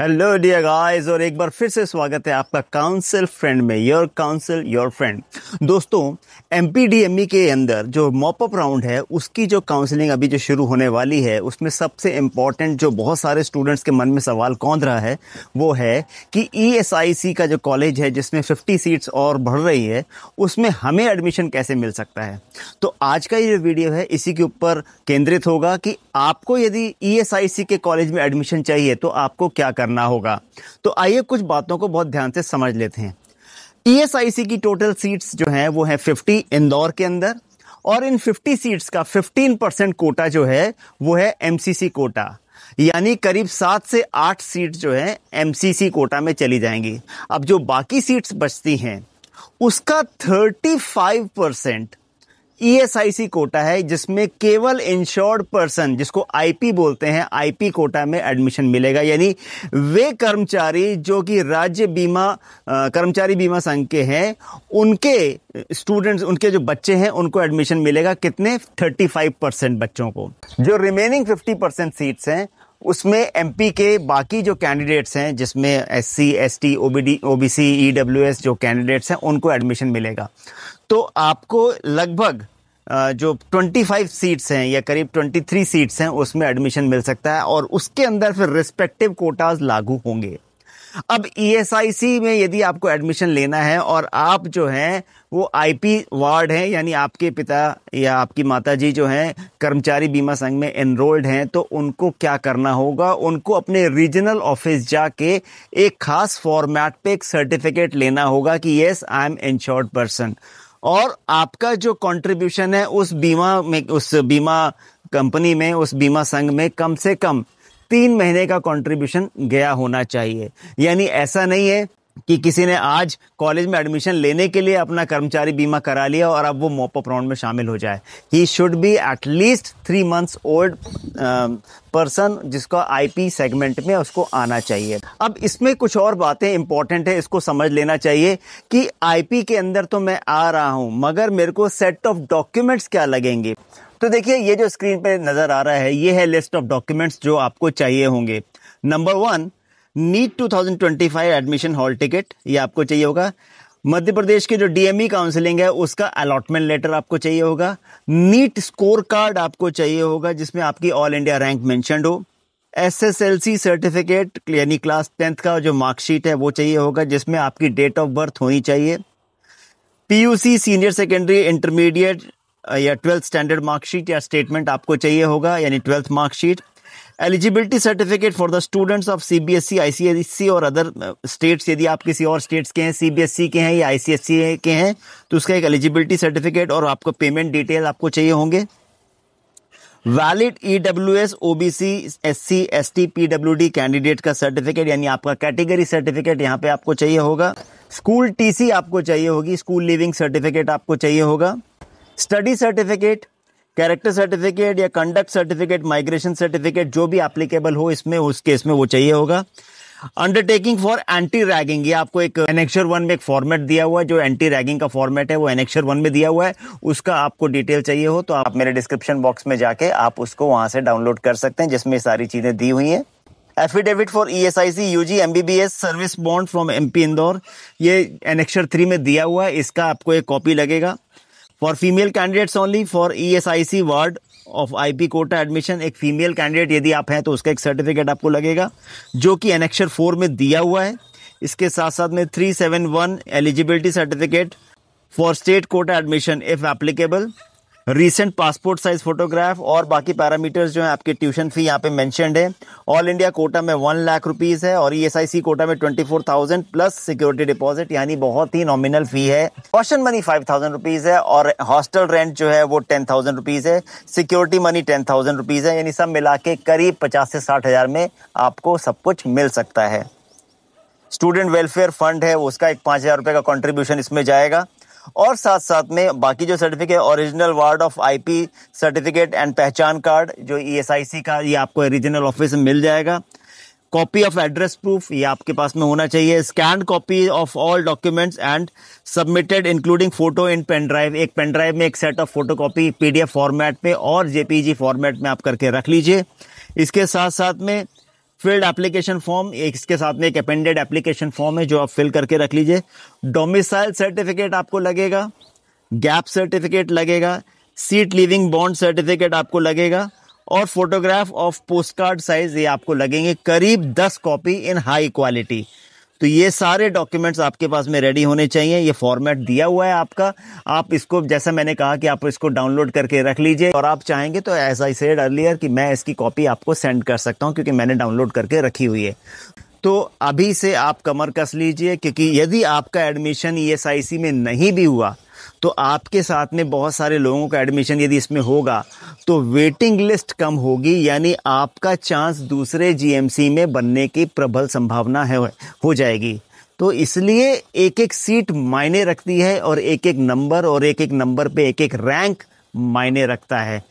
Hello dear guys, और एक बार फिर से स्वागत है आपका काउंसिल फ्रेंड में। Your council your friend. दोस्तों, एमपीडीएमई के अंदर जो मॉप अप राउंड है उसकी जो काउंसलिंग अभी जो शुरू होने वाली है, उसमें सबसे इम्पॉर्टेंट जो बहुत सारे स्टूडेंट्स के मन में सवाल कौंध रहा है वो है कि ईएसआईसी का जो कॉलेज है जिसमें 50 सीट्स और बढ़ रही है, उसमें हमें एडमिशन कैसे मिल सकता है। तो आज का ये वीडियो है इसी के ऊपर केंद्रित होगा कि आपको यदि ईएसआईसी के कॉलेज में एडमिशन चाहिए तो आपको क्या करना होगा। तो आइए कुछ बातों को बहुत ध्यान से समझ लेते हैं। ईएसआईसी की टोटल सीट्स जो हैं वो है 50 इंदौर के अंदर, और इन 50 सीट्स का 15% कोटा जो है वो है एमसीसी कोटा, यानी करीब 7 से 8 सीट जो है एमसीसी कोटा में चली जाएंगी। अब जो बाकी सीट्स बचती हैं उसका 35% ईएसआईसी कोटा है, जिसमें केवल इंश्योर्ड पर्सन, जिसको आईपी बोलते हैं, आईपी कोटा में एडमिशन मिलेगा। यानी वे कर्मचारी जो कि राज्य बीमा कर्मचारी बीमा संघ के हैं, उनके स्टूडेंट्स, उनके जो बच्चे हैं, उनको एडमिशन मिलेगा। कितने? 35% बच्चों को। जो रिमेनिंग 50% सीट्स हैं उसमें एमपी के बाकी जो कैंडिडेट्स हैं, जिसमें एससी, एसटी, ओबीसी, ईडब्ल्यूएस जो कैंडिडेट्स हैं, उनको एडमिशन मिलेगा। तो आपको लगभग जो 25 सीट्स हैं या करीब 23 सीट्स हैं उसमें एडमिशन मिल सकता है, और उसके अंदर फिर रिस्पेक्टिव कोटाज लागू होंगे। अब ईएसआईसी में यदि आपको एडमिशन लेना है और आप जो हैं वो आईपी वार्ड हैं, यानी आपके पिता या आपकी माताजी जो हैं कर्मचारी बीमा संघ में एनरोल्ड हैं, तो उनको क्या करना होगा? उनको अपने रीजनल ऑफिस जाके एक खास फॉर्मेट पे एक सर्टिफिकेट लेना होगा कि yes, I am insured person, और आपका जो कंट्रीब्यूशन है उस बीमा में, उस बीमा कंपनी में, उस बीमा संघ में कम से कम 3 महीने का कंट्रीब्यूशन गया होना चाहिए। यानी ऐसा नहीं है कि किसी ने आज कॉलेज में एडमिशन लेने के लिए अपना कर्मचारी बीमा करा लिया और अब वो मॉप अप राउंड में शामिल हो जाए। He should be at least 3 months old person, जिसका आईपी सेगमेंट में उसको आना चाहिए। अब इसमें कुछ और बातें इंपॉर्टेंट है, इसको समझ लेना चाहिए कि आईपी के अंदर तो मैं आ रहा हूं, मगर मेरे को सेट ऑफ डॉक्यूमेंट्स क्या लगेंगे। तो देखिए, ये जो स्क्रीन पे नजर आ रहा है ये है लिस्ट ऑफ डॉक्यूमेंट्स जो आपको चाहिए होंगे। Number 1, NEET 2025 admission hall ticket, ये आपको चाहिए होगा। मध्य प्रदेश की जो डीएमई काउंसलिंग है उसका अलॉटमेंट लेटर आपको चाहिए होगा। नीट स्कोर कार्ड आपको चाहिए होगा जिसमें आपकी ऑल इंडिया रैंक मेंशन्ड हो। एसएसएलसी सर्टिफिकेट यानी क्लास 10th का जो मार्कशीट है वो चाहिए होगा, जिसमें आपकी डेट ऑफ बर्थ होनी चाहिए। पीयूसी, सीनियर सेकेंडरी, इंटरमीडिएट या 12th स्टैंडर्ड मार्कशीट या स्टेटमेंट आपको चाहिए होगा, यानी 12th marksheet. Eligibility certificate for the students of CBSE, ICSE और अदर स्टेट्स, यदि आप किसी और स्टेट्स के हैं, सीबीएसई के हैं या आईसीएसई के हैं, तो उसका एक एलिजिबिलिटी सर्टिफिकेट और आपको पेमेंट डिटेल आपको चाहिए होंगे। Valid EWS, OBC, SC, ST, PWD candidate का सर्टिफिकेट, यानी आपका कैटेगरी सर्टिफिकेट यहाँ पे आपको चाहिए होगा। स्कूल टीसी आपको चाहिए होगी, स्कूल लिविंग सर्टिफिकेट आपको चाहिए होगा। स्टडी सर्टिफिकेट, कैरेक्टर सर्टिफिकेट या कंडक्ट सर्टिफिकेट, माइग्रेशन सर्टिफिकेट, जो भी एप्लीकेबल हो इसमें, उस केस में वो चाहिए होगा। अंडरटेकिंग फॉर एंटी रैगिंग, ये आपको एक एनेक्सर 1 में एक फॉर्मेट दिया हुआ है, जो एंटी रैगिंग का फॉर्मेट है वो एनेक्सर 1 में दिया हुआ है, उसका आपको डिटेल चाहिए हो तो आप मेरे डिस्क्रिप्शन बॉक्स में जाके आप उसको वहां से डाउनलोड कर सकते हैं, जिसमें सारी चीजें दी हुई हैं। Affidavit for ESIC UG MBBS service bond from MP Indore, ये एनेक्सर 3 में दिया हुआ है, इसका आपको एक कॉपी लगेगा। For female candidates only for ESIC ward of IP quota admission, एक फीमेल कैंडिडेट यदि आप हैं तो उसका एक सर्टिफिकेट आपको लगेगा, जो कि एनेक्सर 4 में दिया हुआ है। इसके साथ साथ में 371 eligibility certificate for state quota admission if applicable, recent passport size photograph, और बाकी पैरामीटर्स जो है आपकी ट्यूशन फी यहाँ पे मेंशन्ड है। ऑल इंडिया कोटा में 1 लाख रुपीस है और ईएसआईसी कोटा में 24,000 प्लस सिक्योरिटी डिपॉजिट, यानी बहुत ही नॉमिनल फी है। कॉशन मनी 5,000 रुपीज है और हॉस्टल रेंट जो है वो 10,000 रुपीज है। सिक्योरिटी मनी 10,000 रुपीज है, यानी सब मिला के करीब 50 से 60 हजार में आपको सब कुछ मिल सकता है। स्टूडेंट वेलफेयर फंड है, उसका एक 5,000 रुपए का कॉन्ट्रीब्यूशन इसमें जाएगा, और साथ साथ में बाकी जो certificate, original ward of IP certificate and पहचान कार्ड जो ईएसआईसी का, ये आपको रीजनल ऑफिस में मिल जाएगा। कॉपी ऑफ एड्रेस प्रूफ, ये आपके पास में होना चाहिए। Scan copy of all documents and submitted including photo in pen drive, एक पेन ड्राइव में एक set of photo copy PDF format में और जेपीजी फॉर्मेट में आप करके रख लीजिए। इसके साथ साथ में फिल्ड एप्लीकेशन फॉर्म, इसके साथ में एक अपेंडेड एप्लीकेशन फॉर्म है जो आप फिल करके रख लीजिए। डोमिसाइल सर्टिफिकेट आपको लगेगा, गैप सर्टिफिकेट लगेगा, सीट लिविंग बॉन्ड सर्टिफिकेट आपको लगेगा और फोटोग्राफ ऑफ पोस्टकार्ड साइज ये आपको लगेंगे, करीब 10 कॉपी इन हाई क्वालिटी। तो ये सारे डॉक्यूमेंट्स आपके पास में रेडी होने चाहिए। ये फॉर्मेट दिया हुआ है आपका, आप इसको, जैसा मैंने कहा कि आप इसको डाउनलोड करके रख लीजिए और आप चाहेंगे तो एज आई सेड अर्लियर कि मैं इसकी कॉपी आपको सेंड कर सकता हूं क्योंकि मैंने डाउनलोड करके रखी हुई है। तो अभी से आप कमर कस लीजिए, क्योंकि यदि आपका एडमिशन ESIC में नहीं भी हुआ तो आपके साथ में बहुत सारे लोगों का एडमिशन यदि इसमें होगा तो वेटिंग लिस्ट कम होगी, यानी आपका चांस दूसरे GMC में बनने की प्रबल संभावना है हो जाएगी। तो इसलिए एक एक सीट मायने रखती है और एक एक नंबर पे एक एक रैंक मायने रखता है।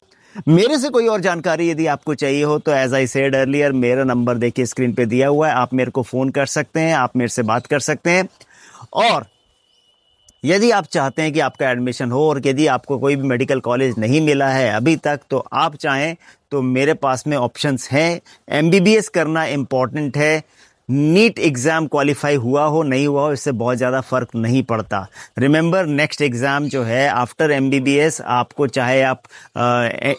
मेरे से कोई और जानकारी यदि आपको चाहिए हो तो एज आई सेड अर्लियर मेरा नंबर देखिए स्क्रीन पे दिया हुआ है, आप मेरे को फ़ोन कर सकते हैं, आप मेरे से बात कर सकते हैं। और यदि आप चाहते हैं कि आपका एडमिशन हो और यदि आपको कोई भी मेडिकल कॉलेज नहीं मिला है अभी तक, तो आप चाहें तो मेरे पास में ऑप्शंस हैं। MBBS करना इम्पॉर्टेंट है, नीट एग्ज़ाम क्वालिफाई हुआ हो नहीं हुआ हो इससे बहुत ज़्यादा फ़र्क नहीं पड़ता। रिमेंबर, नेक्स्ट एग्ज़ाम जो है आफ्टर MBBS आपको, चाहे आप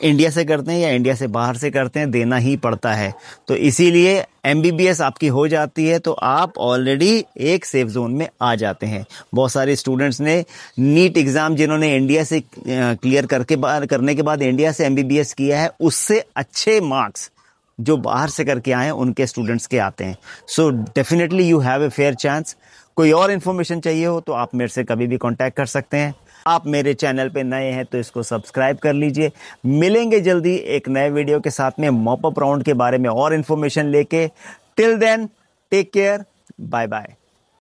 इंडिया से करते हैं या इंडिया से बाहर से करते हैं, देना ही पड़ता है। तो इसीलिए MBBS आपकी हो जाती है तो आप ऑलरेडी एक सेफ जोन में आ जाते हैं। बहुत सारे स्टूडेंट्स ने नीट एग्ज़ाम जिन्होंने इंडिया से क्लियर करने के बाद इंडिया से MBBS किया है, उससे अच्छे मार्क्स जो बाहर से करके आए हैं उनके स्टूडेंट्स के आते हैं। So definitely you have a fair chance. कोई और इन्फॉर्मेशन चाहिए हो तो आप मेरे से कभी भी कांटेक्ट कर सकते हैं। आप मेरे चैनल पे नए हैं तो इसको सब्सक्राइब कर लीजिए। मिलेंगे जल्दी एक नए वीडियो के साथ में मॉप अप राउंड के बारे में और इन्फॉर्मेशन लेके। Till then take care, bye bye.